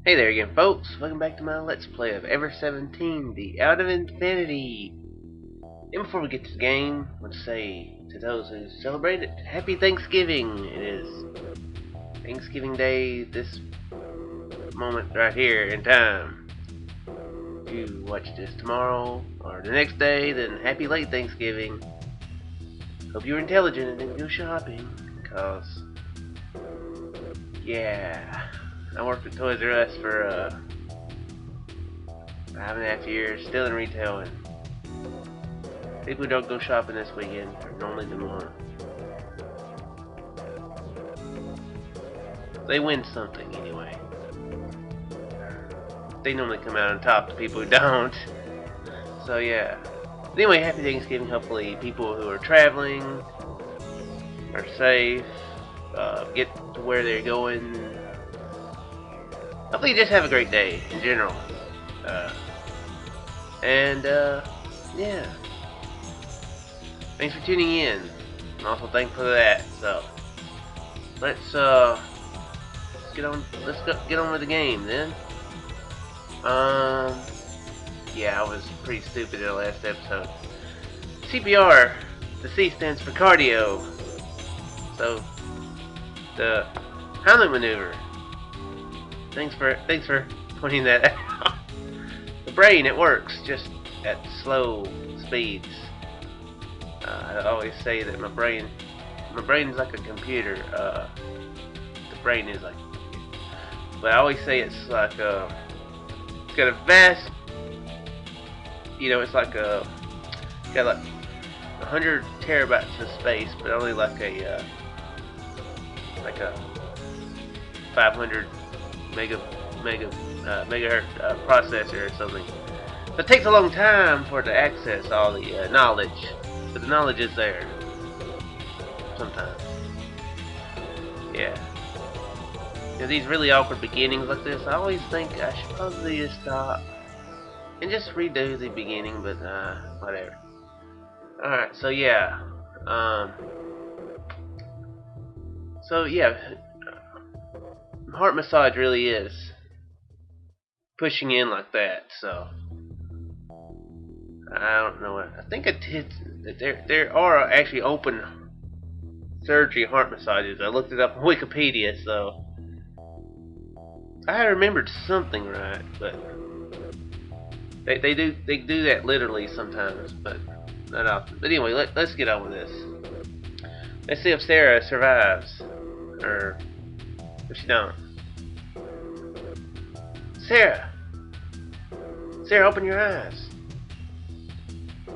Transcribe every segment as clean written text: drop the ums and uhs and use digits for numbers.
Hey there again, folks. Welcome back to my Let's Play of Ever17, the Out of Infinity. And before we get to the game, I want to say to those who celebrate it, Happy Thanksgiving. It is Thanksgiving Day this moment right here in time. If you watch this tomorrow or the next day, then happy late Thanksgiving. Hope you're intelligent and didn't go shopping, because, yeah, I worked at Toys R Us for 5.5 years, still in retail, and people who don't go shopping this weekend are normally the one. They win something anyway. They normally come out on top, the people who don't. So yeah. But anyway, happy Thanksgiving. Hopefully people who are traveling are safe, get to where they're going. Hopefully you just have a great day in general. Yeah. Thanks for tuning in. I'm also thankful for that. So let's get on with the game then. Yeah, I was pretty stupid in the last episode. CPR, the C stands for cardio. So the Heimlich maneuver. Thanks for pointing that out. The brain, it works just at slow speeds. I always say that my brain's like a computer. The brain is like, but I always say it's like it's got a vast, it's like got like 100 terabytes of space, but only like a 500 megahertz processor or something. So it takes a long time for it to access all the knowledge, but the knowledge is there sometimes. Yeah. These really awkward beginnings like this, I always think I should probably just stop and just redo the beginning, but whatever. Alright, so yeah. Heart massage really is pushing in like that, so I don't know. I think it did. There are actually open surgery heart massages. I looked it up on Wikipedia, so I had remembered something right, but they do that literally sometimes, but not often. But anyway, let's get on with this. Let's see if Sara survives, or if she don't. Sara, open your eyes.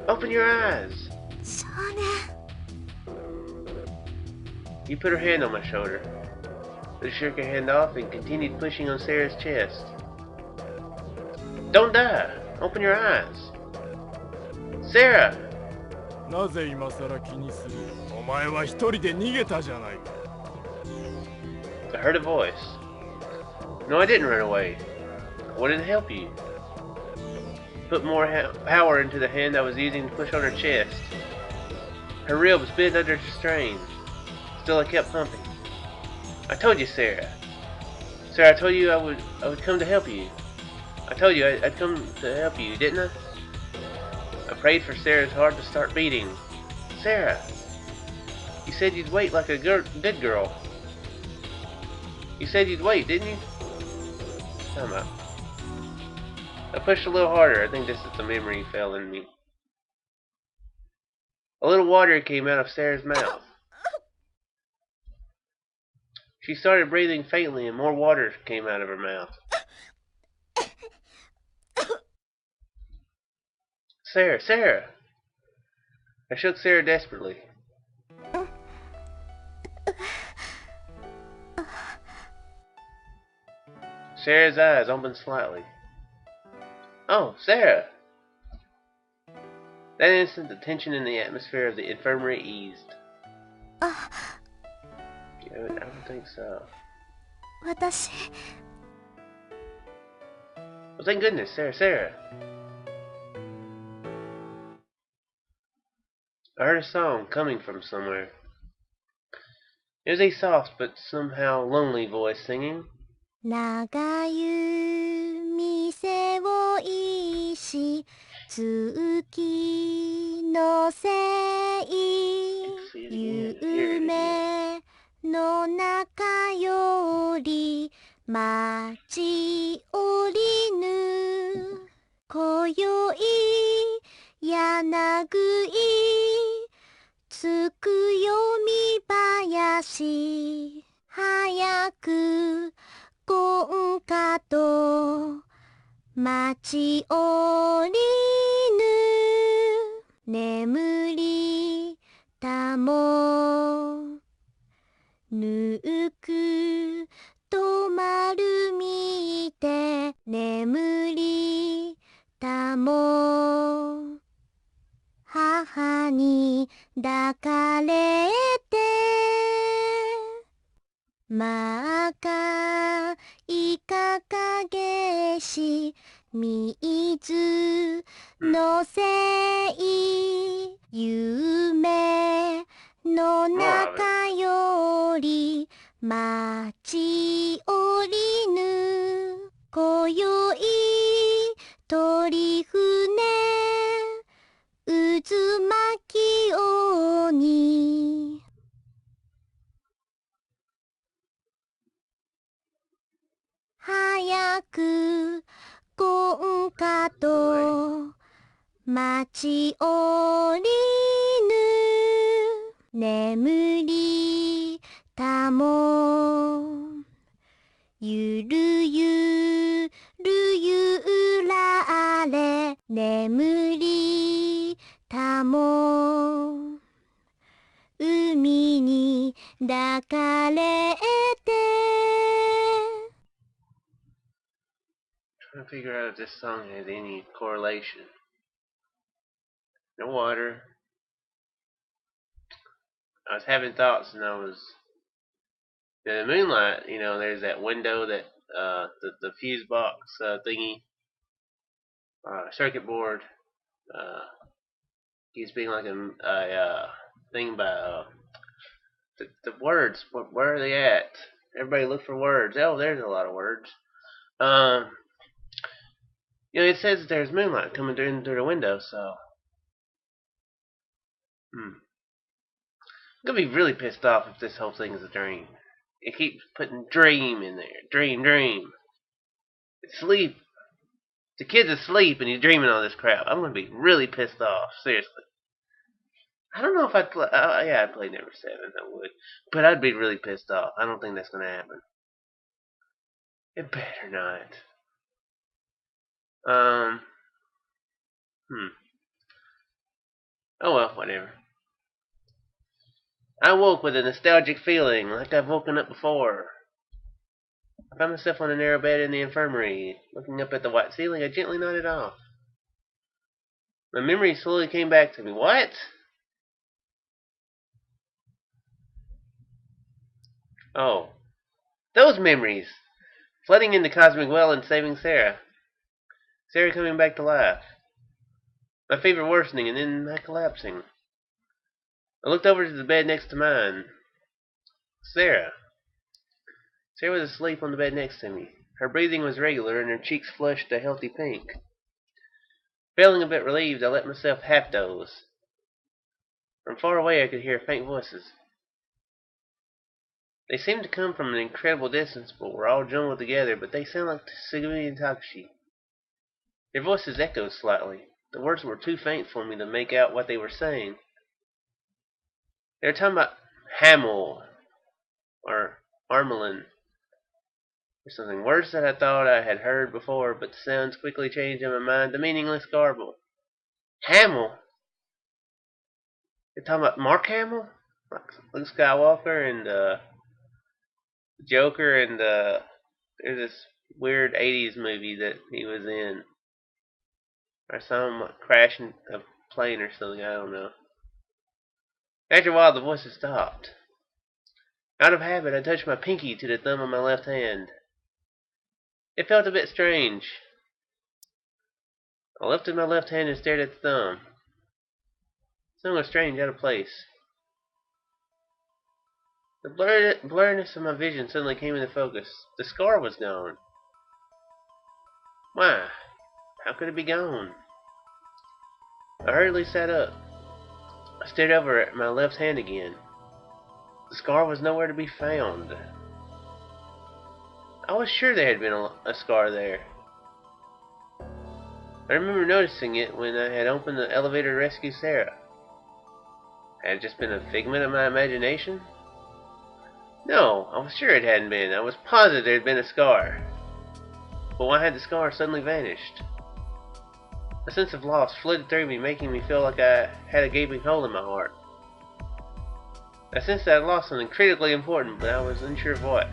Open your eyes. Sara. You put her hand on my shoulder. But she shook her hand off and continued pushing on Sara's chest. Don't die. Open your eyes. Sara. なぜ今さら気にする? お前は一人で逃げたじゃないか. I heard a voice. No, I didn't run away. I wanted to help you. Put more power into the hand I was using to push on her chest. Her ribs bent under strain. Still I kept pumping. I told you, Sara. Sara, I told you I would come to help you. I told you I'd come to help you, didn't I? I prayed for Sara's heart to start beating. Sara, you said you'd wait like a good girl. You said you'd wait, didn't you? Time out. I pushed a little harder. I think this is the memory fell in me. A little water came out of Sara's mouth. She started breathing faintly and more water came out of her mouth. Sara! I shook Sara desperately. Sara's eyes opened slightly. Oh, Sara! That instant, the tension in the atmosphere of the infirmary eased. I don't think so. 私 Well, thank goodness, Sara. I heard a song coming from somewhere. It was a soft but somehow lonely voice singing. 長湯店を石月のせい See it again. Hear it again. 夢の中より待ち降りぬ今宵柳つくよみ林早く今かと待ち降りぬ眠りたもぬく止まる見て眠りたも母に抱かれて真赤いかかげし水のせい夢の中より待ち降りぬ今宵鳥船渦巻き鬼早く今かと待ち降りぬ眠りたもゆるゆるゆられ眠りたも海に抱かれて Trying to figure out if this song has any correlation. No water. I was having thoughts, and I was in the moonlight. You know, there's that window that the fuse box thingy, circuit board. He's being like a thing by the words. Where are they at? Everybody look for words. Oh, there's a lot of words. You know, it says there's moonlight coming through the window, so. I'm gonna be really pissed off if this whole thing is a dream. It keeps putting dream in there. Dream, dream. It's sleep. The kid's asleep and he's dreaming all this crap. I'm gonna be really pissed off. Seriously. I don't know if I'd play. Yeah, I'd play Ever17. I would. But I'd be really pissed off. I don't think that's gonna happen. It better not. Oh well, whatever. I woke with a nostalgic feeling, like I've woken up before. I found myself on a narrow bed in the infirmary. Looking up at the white ceiling, I gently nodded off. My memory slowly came back to me. What? Oh. Those memories! Flooding into Cosmic Well and saving Sara. Sara coming back to life. My fever worsening and then my collapsing. I looked over to the bed next to mine. Sara. Sara was asleep on the bed next to me. Her breathing was regular and her cheeks flushed a healthy pink. Feeling a bit relieved, I let myself half doze. From far away I could hear faint voices. They seemed to come from an incredible distance, but were all jumbled together, but they sound like Sugumi and Takashi. Their voices echoed slightly. The words were too faint for me to make out what they were saying. They were talking about Hamel, or Armelin, or something. Words that I thought I had heard before, but the sounds quickly changed in my mind to meaningless garble. Hamel? They're talking about Mark Hamill? Like Luke Skywalker and Joker and there's this weird 80s movie that he was in. I saw him crashing a plane or something, I don't know. After a while the voices stopped. Out of habit I touched my pinky to the thumb of my left hand. It felt a bit strange. I lifted my left hand and stared at the thumb. Something was strange, out of place. The blurriness of my vision suddenly came into focus. The scar was gone. Why? How could it be gone? I hurriedly sat up. I stared over at my left hand again. The scar was nowhere to be found. I was sure there had been a scar there. I remember noticing it when I had opened the elevator to rescue Sara. Had it just been a figment of my imagination? No, I was sure it hadn't been. I was positive there had been a scar. But why had the scar suddenly vanished? A sense of loss flooded through me, making me feel like I had a gaping hole in my heart. I sensed that I'd lost something critically important, but I was unsure of what.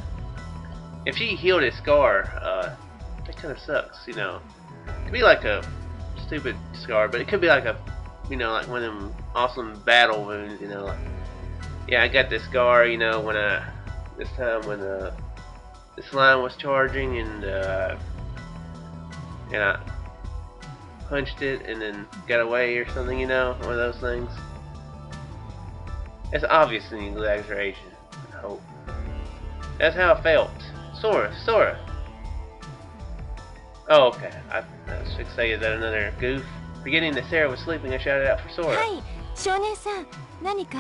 If she healed his scar, that kind of sucks, you know. It could be like a stupid scar, but it could be like a, you know, like one of them awesome battle wounds, you know. Like, yeah, I got this scar, you know, when this time when the slime was charging and I punched it and then got away or something, you know, one of those things. It's obviously an exaggeration, I hope. That's how I felt. Sora. Oh, okay. I was fixated. Is that another goof? Forgetting that Sara was sleeping, I shouted out for Sora. Hi, 少年さん、何か?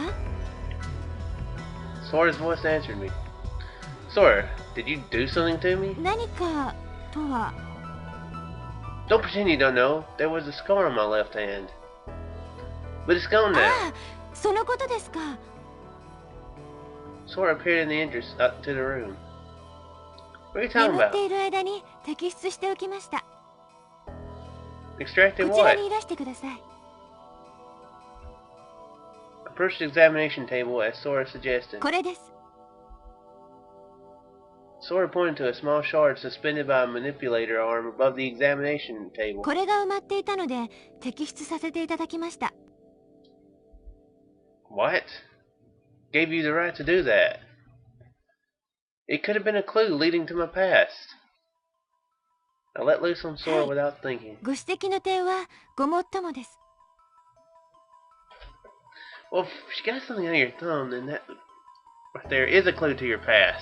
Sora's voice answered me. Sora, did you do something to me? 何かとは? Don't pretend you don't know. There was a scar on my left hand. But it's gone now. ああ、そのことですか. Sora appeared in the entrance up to the room. What are you talking 眠っ about? ている間に摘出しておきました。 Extracted こちら what? にいらしてください。 Approached the examination table as Sora suggested. これです。 Sora pointed to a small shard suspended by a manipulator arm above the examination table. これが埋まっていたので摘出させていただきました。 What? Gave you the right to do that? It could have been a clue leading to my past. I let loose on Sora without thinking. ご指摘の点はごもっともです。 Well, if she got something on your thumb, then that right there is a clue to your past.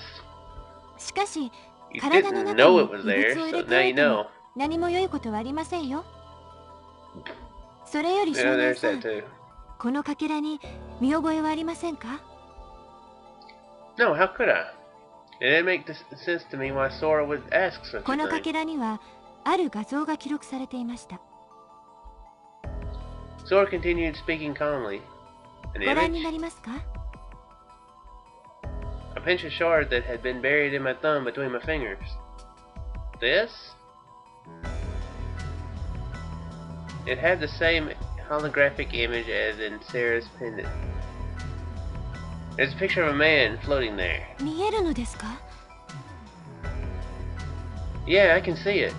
しかし、 You 体の didn't 中 know に it was 異 there, 物を入 so れて now お you いても know. 何も良いことはありませんよ。それより少 Yeah, 年 there's さ that ん、 too. このかけらに見覚えはありませんか? No, how could I? It didn't make sense to me why Sora would ask such こ a のか thing. けらにはある画像が記録されていました。 Sora continued speaking calmly. An ご覧に image? なりますか? I pinched a shard that had been buried in my thumb between my fingers. This? It had the same holographic image as in Sara's pendant. There's a picture of a man floating there. 見えるのですか? Yeah, I can see it.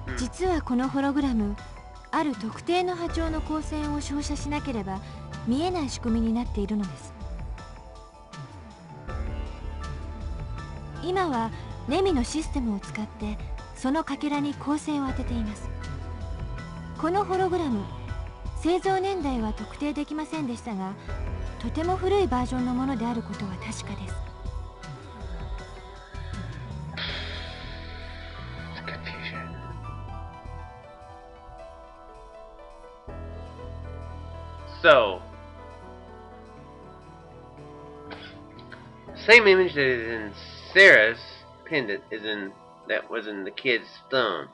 Hmm. 実はこのホログラム、ある特定の波長の光線を照射しなければ見えない仕組みになっているのです。今はLeMUのシステムを使ってそのかけらに光線を当てています。このホログラム、製造年代は特定できませんでしたが、とても古いバージョンのものであることは確かです。 Confusion. So, same image that is in Sara's pendant that was in the kid's thumb.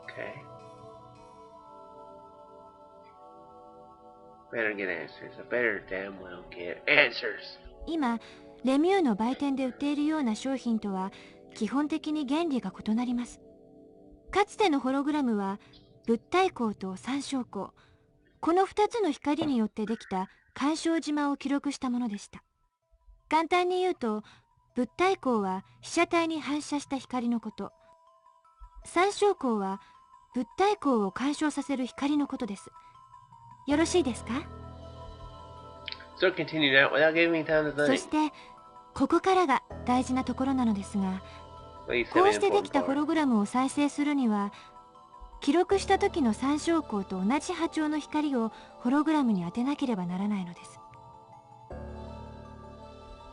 Okay. Better get answers. I better damn well get answers. 今、LeMUの売店で売っているような商品とは基本的に原理が異なります。かつてのホログラムは物体光と参照光、この2つの光によってできた干渉島を記録したものでした。簡単に言うと、物体光は被写体に反射した光のこと、参照光は物体光を干渉させる光のことです。よろしいですか? So it continued out without giving me time to そ think. してここからが大事なところなのですが、Please こ tell う me し the てで important きたホ part. ログラムを再生するには、記録した時の参照光と同じ波長の光をホログラムに当てなければならないのです。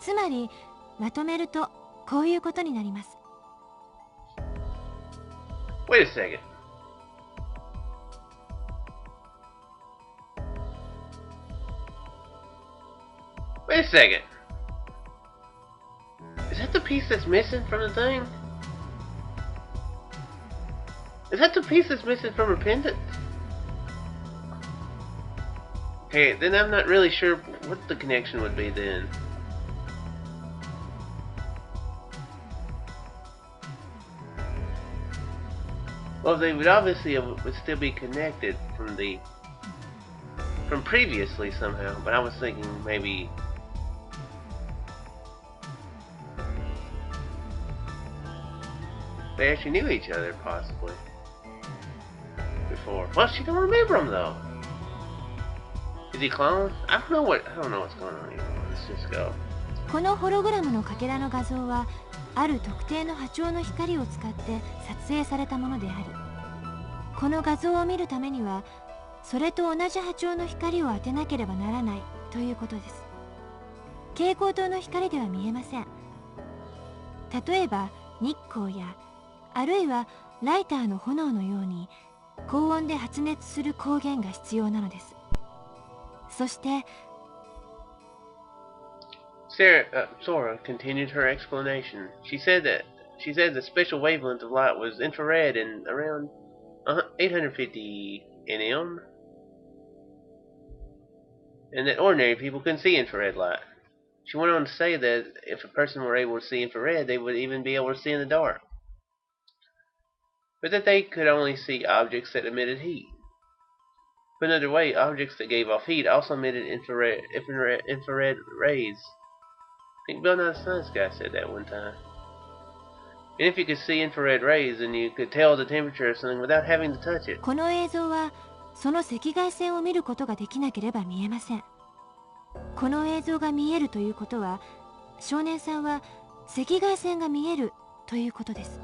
つまりまとめるとこういうことになります。 Wait a second. Wait a second. Is that the piece that's missing from the thing? Is that the piece that's missing from her pendant? Okay, then I'm not really sure what the connection would be then. Well, they would obviously would still be connected from previously somehow, but I was thinking maybe they actually knew each other possibly before. Well, she don't remember him though. Is he cloned? I don't know what's going on anymore. Let's just go. このホログラムのかけらの画像はある特定の波長の光を使って撮影されたものであり、この画像を見るためにはそれと同じ波長の光を当てなければならないということです。蛍光灯の光では見えません。例えば日光やあるいはライターの炎のように高温で発熱する光源が必要なのです。そしてSora continued her explanation. She said the special wavelength of light was infrared and around 850 nm, and that ordinary people couldn't see infrared light. She went on to say that if a person were able to see infrared, they would even be able to see in the dark, but that they could only see objects that emitted heat. Put another way, objects that gave off heat also emitted infrared rays. I think Bill Nye the Science Guy said that one time. And if you could see infrared rays, then you could tell the temperature of something without having to touch it. この映像はその赤外線を見ることができなければ見えません。この映像が見えるということは、少年さんは赤外線が見えるということです。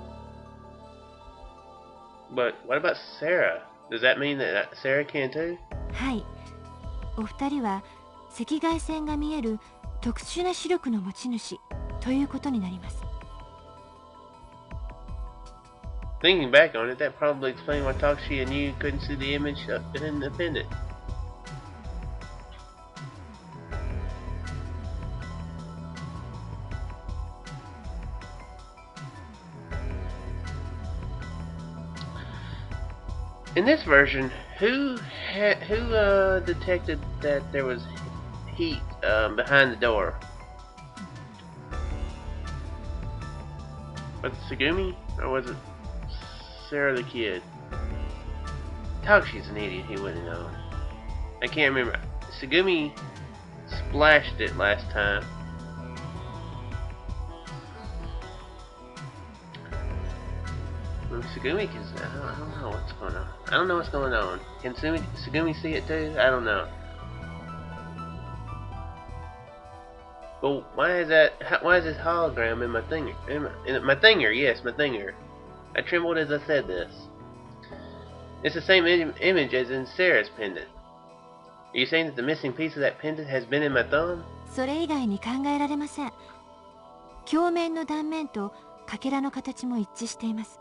But what about Sara? Does that mean that Sara can too? はい、お二人は赤外線が見える特殊な視力の持ち主ということになります。 Thinking back on it, that probably explains why Takushi and you couldn't see the image in the pendant. In this version, who detected that there was heat behind the door? Was it Tsugumi or was it Sara the kid? Takushi's an idiot, he wouldn't know. I can't remember. Tsugumi splashed it last time. Tsugumi can. I don't know what's going on. I don't know what's going on. Can Tsugumi see it too? I don't know. But why is that? Why is this hologram in my thinger? My thinger, yes, my thinger. I trembled as I said this. It's the same image as in Sara's pendant. Are you saying that the missing piece of that pendant has been in my thumb? それ以外に考えられません。鏡面の断面とかけらの形も一致しています。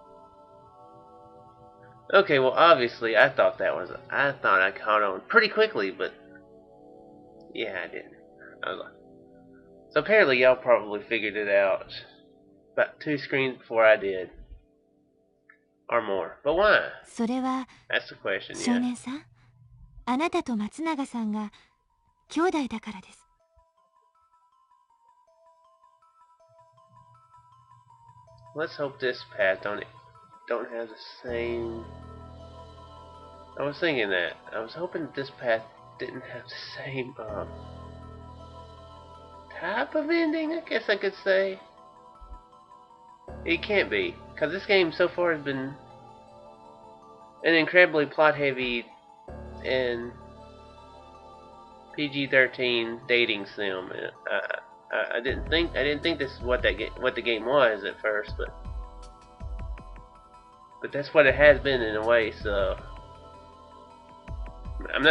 Okay, well, obviously, I thought I caught on pretty quickly, but yeah, I didn't. So apparently, y'all probably figured it out about 2 screens before I did, or more. But why? それは That's the question. 少 Yeah. 年さん、あなたと松永さんが兄弟だからです。 Let's hope this path don't have the same. I was thinking that. I was hoping that this path didn't have the same type of ending, I guess I could say. It can't be, because this game so far has been an incredibly plot-heavy and PG-13 dating sim. I didn't think this is what the game was at first, but But that's what it has been in a way, so I'm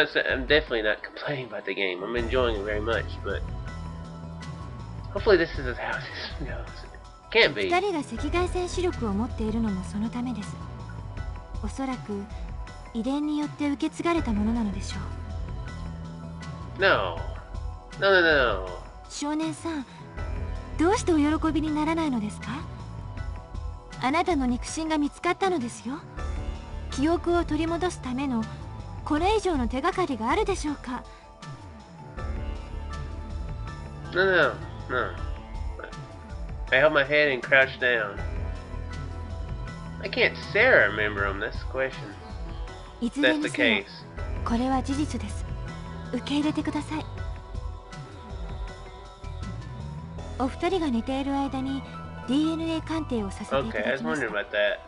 definitely not complaining about the game. I'm enjoying it very much, but hopefully this is how this goes. Can't be. 2人が赤外線視力を持っているのもそのためです。おそらく遺伝によって受け継がれたものなのでしょう。No. No, no, no. 少年さん、どうしてお喜びにならないのですか？あなたの肉親が見つかったのですよ。記憶を取り戻すためのこれ以上の手がかりがあるでしょうか？ No, no, no. I held my head and crouched down. I can't Sarah remember him, that's the question. いずれ That's に the せよ、 case. これは事実です。受け入れてください。お二人が寝ている間に DNA 鑑定をさせていた Okay, I だ was きまし wondering た。 about that.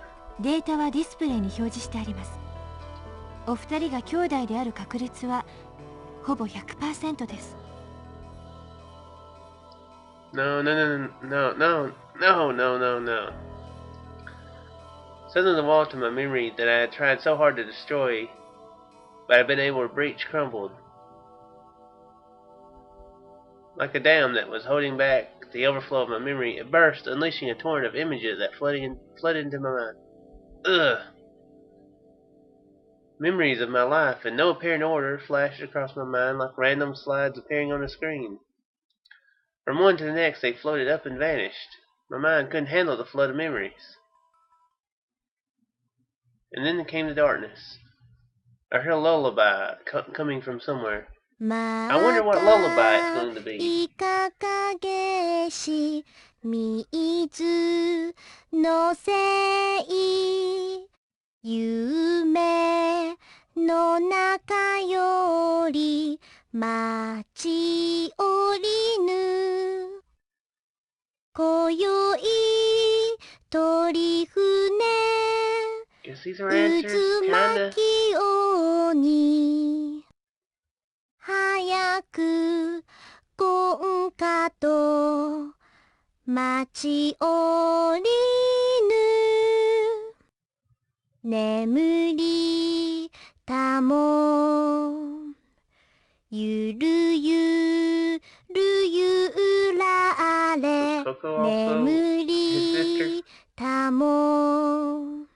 データはディスプレイに表示してあります。お二人が兄弟である確率はほぼ 100% です。 No, no, no, no, no, no, no, no, no. Suddenly the wall to my memory that I had tried so hard to destroy, but had been able to breach, crumbled. Like a dam that was holding back the overflow of my memory, it burst, unleashing a torrent of images that flooded into my mind. Ugh! Memories of my life in no apparent order flashed across my mind like random slides appearing on a screen. From one to the next they floated up and vanished. My mind couldn't handle the flood of memories. And then came the darkness. I heard a lullaby coming from somewhere. I wonder what lullaby it's going to be. いかかげし水のせい夢の中より待ち降りぬ今宵鳥船 Guess these are 渦 answers, kinda. 巻きように早く今かと待ち降りぬ眠りたもゆるゆるゆられ Was Coco also 眠 his り sister? たも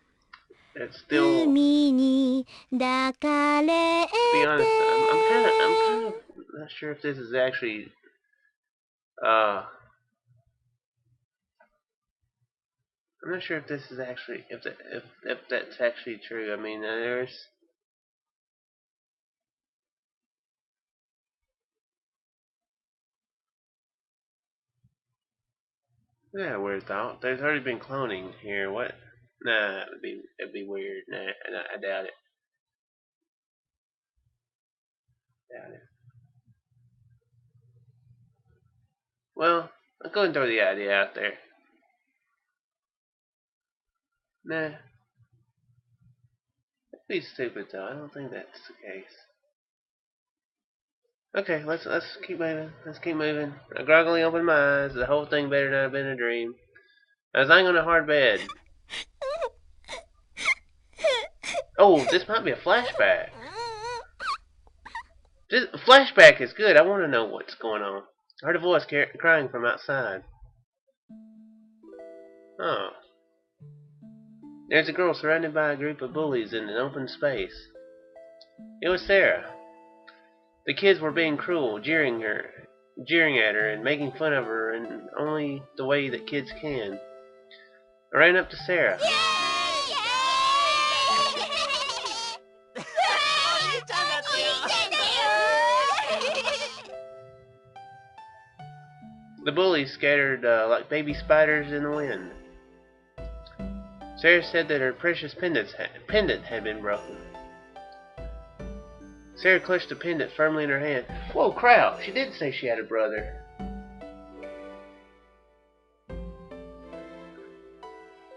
It's still. 海に抱かれ To be て honest, I'm kind of not sure if this is actually. I'm not sure if this is actually if that's actually true. I mean, there's. Yeah, weird thought. There's already been cloning here. What? Nah, it'd be weird. Nah, I doubt it. Doubt it. Well, I'll go and throw the idea out there. Nah, that'd be stupid though. I don't think that's the case. Okay, let's keep moving. Let's keep moving. I groggily opened my eyes. The whole thing better not have been a dream. I was laying on a hard bed. Oh, this might be a flashback. This flashback is good. I want to know what's going on. I heard a voice crying from outside. Oh. There's a girl surrounded by a group of bullies in an open space. It was Sara. The kids were being cruel, jeering at her, and making fun of her in only the way that kids can. I ran up to Sara. The bullies scattered like baby spiders in the wind. Sara said that her precious pendant had been broken. Sara clutched the pendant firmly in her hand. Whoa, crap! She did say she had a brother.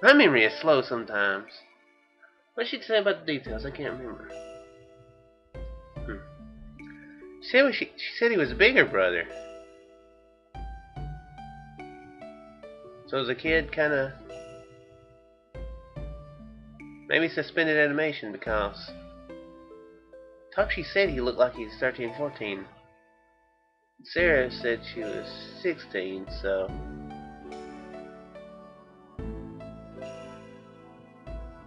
My memory is slow sometimes. What did she say about the details? I can't remember. She said he was a bigger brother. So as a kid, kind of... Maybe suspended animation because talk she said he looked like he's 13, 14. Sara said she was 16, so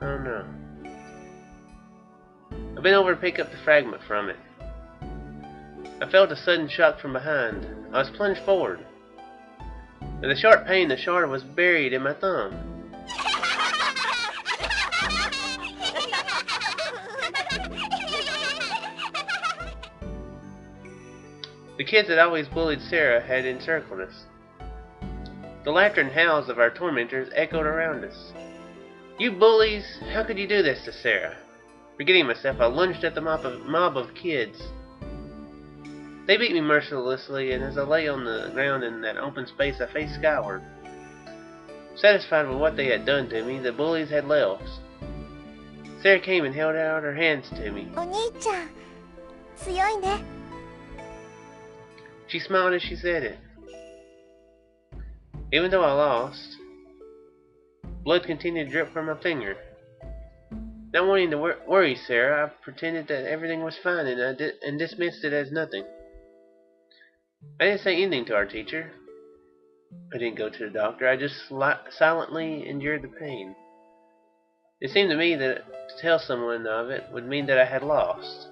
I don't know. I bent over to pick up the fragment from it. I felt a sudden shock from behind. I was plunged forward. With a sharp pain, the shard was buried in my thumb. The kids that always bullied Sara had encircled us. The laughter and howls of our tormentors echoed around us. "You bullies! How could you do this to Sara?" Forgetting myself, I lunged at the mob of kids. They beat me mercilessly, and as I lay on the ground in that open space, I faced skyward. Satisfied with what they had done to me, the bullies had left. Sara came and held out her hands to me. "お兄ちゃん, 強いね." She smiled as she said it. Even though I lost, blood continued to drip from my finger. Not wanting to worry Sara, I pretended that everything was fine and dismissed it as nothing. I didn't say anything to our teacher. I didn't go to the doctor. I just silently endured the pain. It seemed to me that to tell someone of it would mean that I had lost.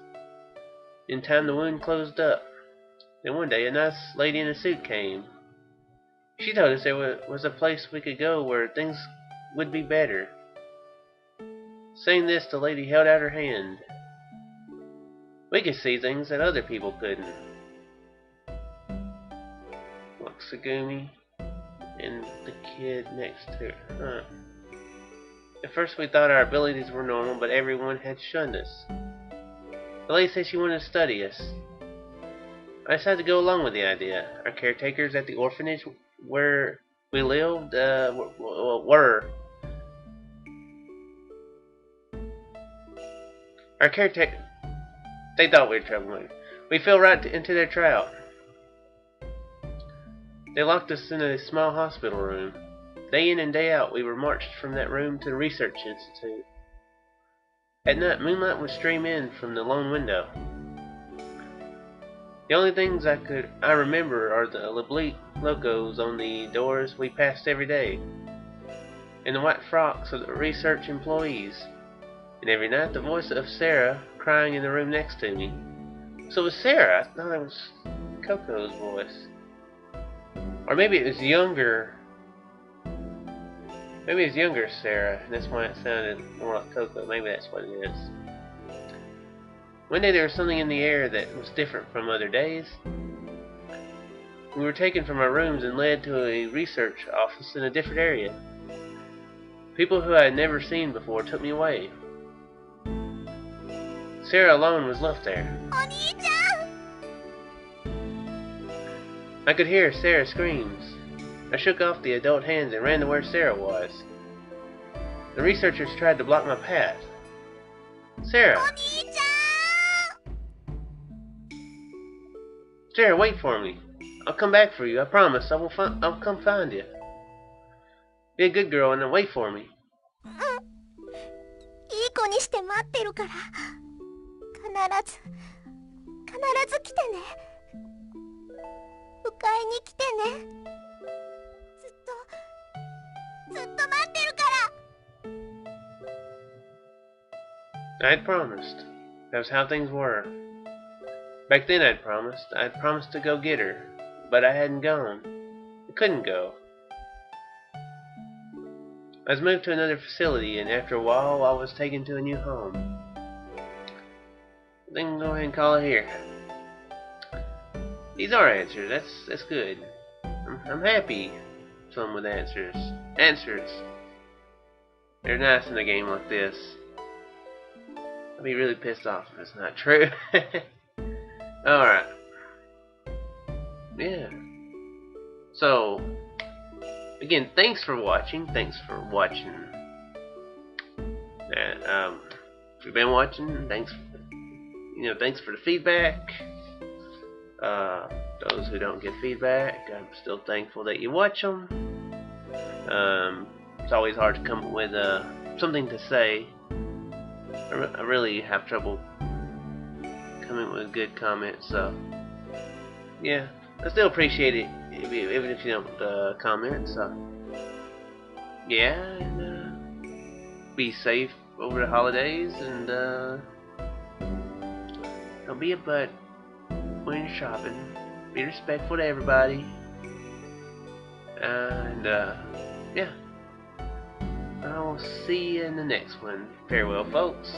In time, the wound closed up. Then one day, a nice lady in a suit came. She told us there was a place we could go where things would be better. Saying this, the lady held out her hand. We could see things that other people couldn't. Waksugumi and the kid next to her. At first we thought our abilities were normal, but everyone had shunned us. The lady said she wanted to study us. I decided to go along with the idea. Our caretakers at the orphanage where we lived were. Our caretaker, they thought we were troublemakers. We fell right into their trap. They locked us in a small hospital room. Day in and day out, we were marched from that room to the research institute. At night, moonlight would stream in from the lone window. The only things I remember are the oblique logos on the doors we passed every day, and the white frocks of the research employees, and every night the voice of Sara crying in the room next to me. So it was Sara. I thought it was Coco's voice. Or maybe it was younger. Maybe it was younger Sara, and that's why it sounded more like Coco. Maybe that's what it is. One day there was something in the air that was different from other days. We were taken from our rooms and led to a research office in a different area. People who I had never seen before took me away. Sara alone was left there. I could hear Sara's screams. I shook off the adult hands and ran to where Sara was. The researchers tried to block my path. Sara! Sara, wait for me. I'll come back for you. I promise. I'll come find you. Be a good girl and then wait for me. いい子にして待ってるから。必ず来てね。迎えに来てね。ずっと待ってるから。I had promised. That was how things were. Back then I'd promised to go get her, but I hadn't gone. I couldn't go. I was moved to another facility, and after a while I was taken to a new home. Then go ahead and call it here. These are answers. That's good. I'm happy. Someone with answers. Answers. They're nice in a game like this. I'd be really pissed off if it's not true. Alright. Yeah. So, again, thanks for watching. If you've been watching, thanks for the feedback. Those who don't get feedback, I'm still thankful that you watch them. It's always hard to come up with something to say I really have trouble coming with good comments, so yeah, I still appreciate it even if you don't comment. So yeah, and be safe over the holidays, and don't be a butt when you're shopping. Be respectful to everybody, and yeah, I will see you in the next one. Farewell, folks.